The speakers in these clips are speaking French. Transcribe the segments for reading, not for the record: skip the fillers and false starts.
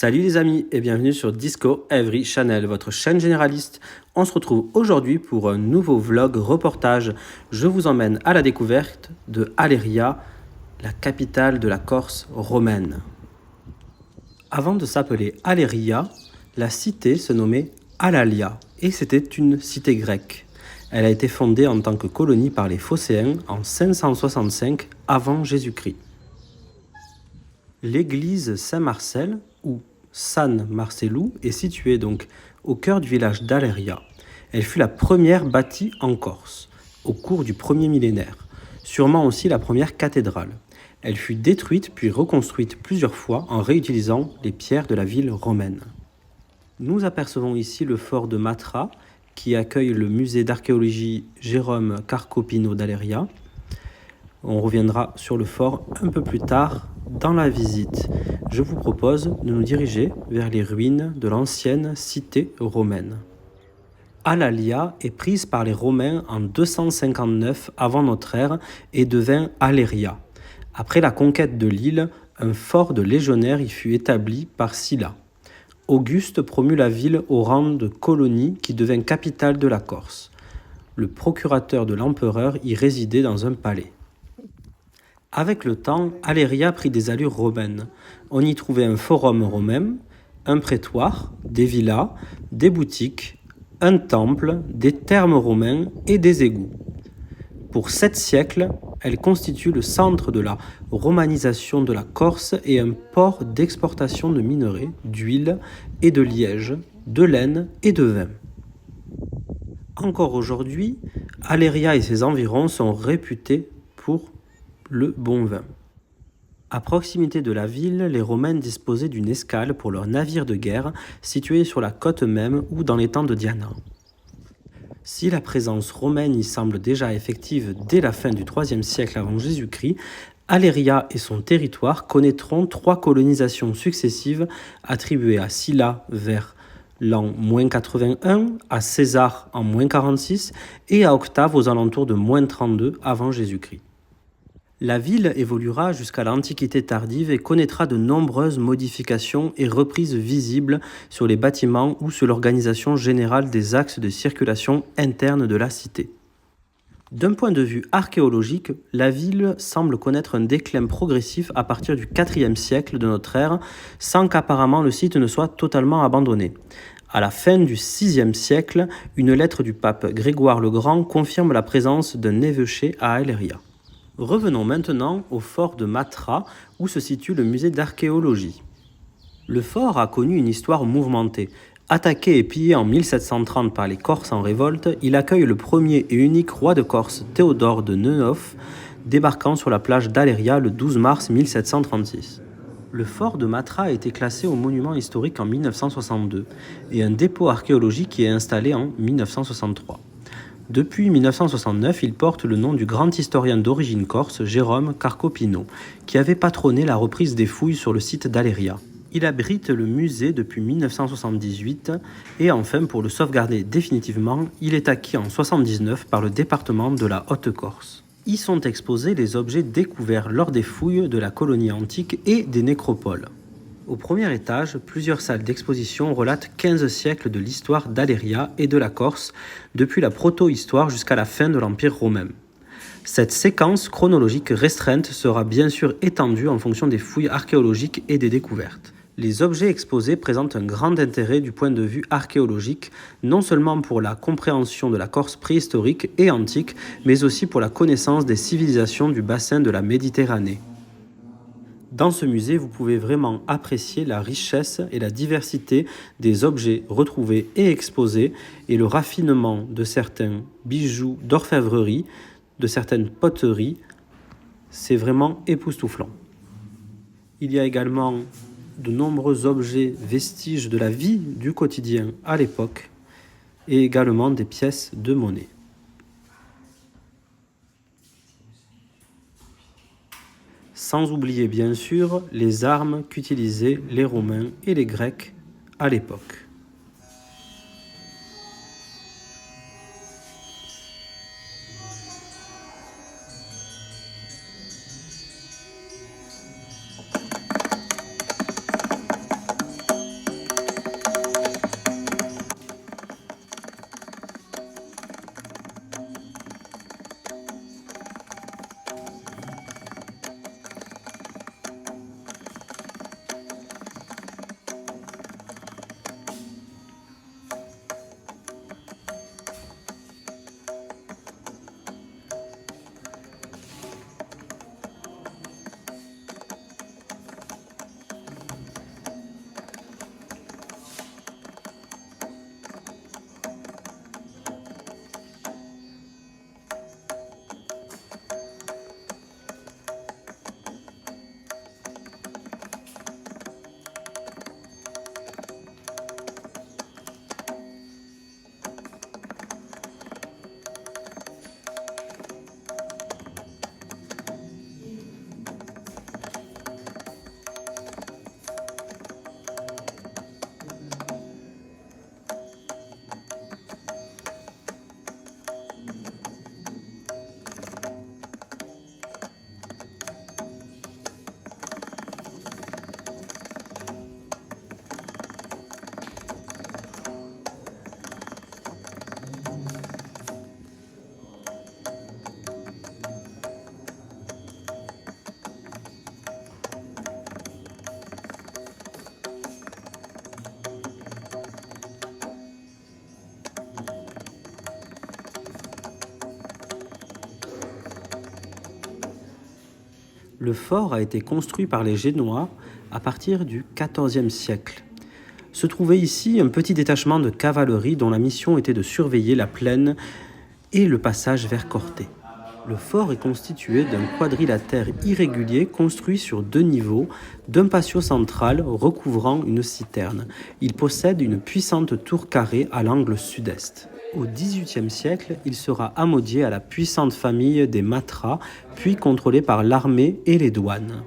Salut les amis et bienvenue sur Disco Every Channel, votre chaîne généraliste. On se retrouve aujourd'hui pour un nouveau vlog reportage. Je vous emmène à la découverte de Aleria, la capitale de la Corse romaine. Avant de s'appeler Aleria, la cité se nommait Alalia et c'était une cité grecque. Elle a été fondée en tant que colonie par les Phocéens en 565 avant Jésus-Christ. L'église Saint-Marcel, ou San Marcello, est située donc au cœur du village d'Aleria. Elle fut la première bâtie en Corse, au cours du premier millénaire, sûrement aussi la première cathédrale. Elle fut détruite puis reconstruite plusieurs fois en réutilisant les pierres de la ville romaine. Nous apercevons ici le fort de Matra, qui accueille le musée d'archéologie Jérôme Carcopino d'Aleria. On reviendra sur le fort un peu plus tard dans la visite. Je vous propose de nous diriger vers les ruines de l'ancienne cité romaine. Alalia est prise par les Romains en 259 avant notre ère et devint Aleria. Après la conquête de l'île, un fort de légionnaires y fut établi par Sylla. Auguste promut la ville au rang de colonie qui devint capitale de la Corse. Le procurateur de l'empereur y résidait dans un palais. Avec le temps, Aleria prit des allures romaines. On y trouvait un forum romain, un prétoire, des villas, des boutiques, un temple, des thermes romains et des égouts. Pour 7 siècles, elle constitue le centre de la romanisation de la Corse et un port d'exportation de minerais, d'huile et de liège, de laine et de vin. Encore aujourd'hui, Aleria et ses environs sont réputés pour le bon vin. À proximité de la ville, les Romains disposaient d'une escale pour leurs navires de guerre situés sur la côte même ou dans l'étang de Diana. Si la présence romaine y semble déjà effective dès la fin du IIIe siècle avant Jésus-Christ, Aleria et son territoire connaîtront 3 colonisations successives attribuées à Sylla vers l'an -81, à César en -46 et à Octave aux alentours de -32 avant Jésus-Christ. La ville évoluera jusqu'à l'Antiquité tardive et connaîtra de nombreuses modifications et reprises visibles sur les bâtiments ou sur l'organisation générale des axes de circulation interne de la cité. D'un point de vue archéologique, la ville semble connaître un déclin progressif à partir du IVe siècle de notre ère, sans qu'apparemment le site ne soit totalement abandonné. À la fin du VIe siècle, une lettre du pape Grégoire le Grand confirme la présence d'un évêché à Aleria. Revenons maintenant au fort de Matra, où se situe le musée d'archéologie. Le fort a connu une histoire mouvementée. Attaqué et pillé en 1730 par les Corses en révolte, il accueille le premier et unique roi de Corse, Théodore de Neuf, débarquant sur la plage d'Aleria le 12 mars 1736. Le fort de Matra a été classé au monument historique en 1962 et un dépôt archéologique y est installé en 1963. Depuis 1969, il porte le nom du grand historien d'origine corse, Jérôme Carcopino, qui avait patronné la reprise des fouilles sur le site d'Aleria. Il abrite le musée depuis 1978 et enfin, pour le sauvegarder définitivement, il est acquis en 1979 par le département de la Haute-Corse. Y sont exposés les objets découverts lors des fouilles de la colonie antique et des nécropoles. Au premier étage, plusieurs salles d'exposition relatent 15 siècles de l'histoire d'Aleria et de la Corse, depuis la proto-histoire jusqu'à la fin de l'Empire romain. Cette séquence chronologique restreinte sera bien sûr étendue en fonction des fouilles archéologiques et des découvertes. Les objets exposés présentent un grand intérêt du point de vue archéologique, non seulement pour la compréhension de la Corse préhistorique et antique, mais aussi pour la connaissance des civilisations du bassin de la Méditerranée. Dans ce musée, vous pouvez vraiment apprécier la richesse et la diversité des objets retrouvés et exposés et le raffinement de certains bijoux d'orfèvrerie, de certaines poteries. C'est vraiment époustouflant. Il y a également de nombreux objets vestiges de la vie du quotidien à l'époque et également des pièces de monnaie. Sans oublier bien sûr les armes qu'utilisaient les Romains et les Grecs à l'époque. Le fort a été construit par les Génois à partir du XIVe siècle. Se trouvait ici un petit détachement de cavalerie dont la mission était de surveiller la plaine et le passage vers Corté. Le fort est constitué d'un quadrilatère irrégulier construit sur 2 niveaux, d'un patio central recouvrant une citerne. Il possède une puissante tour carrée à l'angle sud-est. Au XVIIIe siècle, il sera amodié à la puissante famille des Matras, puis contrôlé par l'armée et les douanes.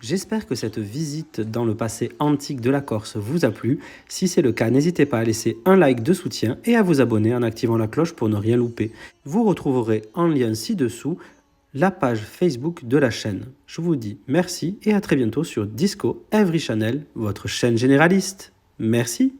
J'espère que cette visite dans le passé antique de la Corse vous a plu. Si c'est le cas, n'hésitez pas à laisser un like de soutien et à vous abonner en activant la cloche pour ne rien louper. Vous retrouverez en lien ci-dessous la page Facebook de la chaîne. Je vous dis merci et à très bientôt sur Disco Every Channel, votre chaîne généraliste. Merci.